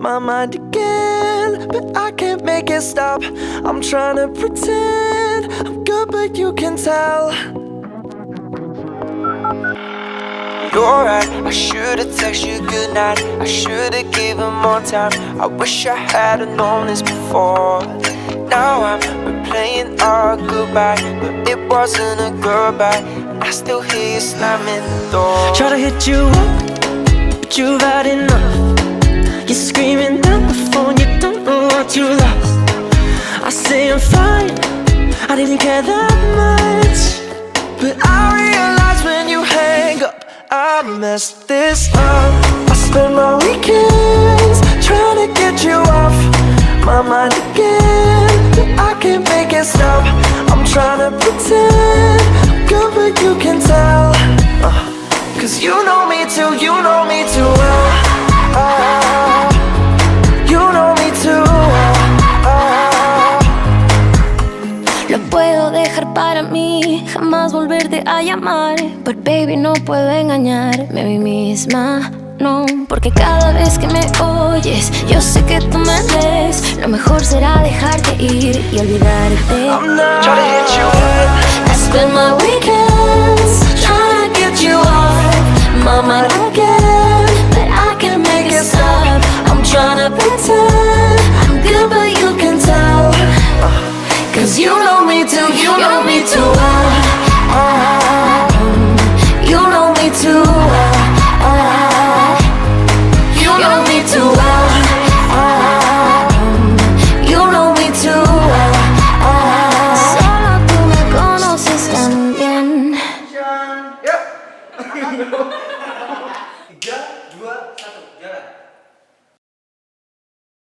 my mind again, but I can't make it stop. I'm trying to pretend I'm good, but you can tell. You're right, I should've texted you goodnight. I should've given more time. I wish I had've known this before. Now I'm replaying our goodbye, but it wasn't a goodbye, and I still hear you slamming the door. Try to hit you up, but you've had enough. You're screaming down the phone, you don't know what you lost. I say I'm fine, I didn't care that much, but I realize when you hang up, I messed this up. I spend my weekends trying to get you off my mind again, but I can't make it stop. I'm trying to pretend I'm good, but you can tell. Cause you know me too, you know me too well. You know me too well. Lo puedo dejar para mí, jamás volverte a llamar. But baby, no puedo engañarme a mí misma, no. Porque cada vez que me oyes, yo sé que tú me ves. Lo mejor será dejarte ir y olvidarte. I'm not trying to hit you up. I spend my weekends trying to get you off my mind again, but I can't make it stop. I'm trying to pretend I'm good, but you can tell. Cause you know me too, you know me too well. You know me too well. You know me too well. You know me too well. Solo tú me conoces tan bien.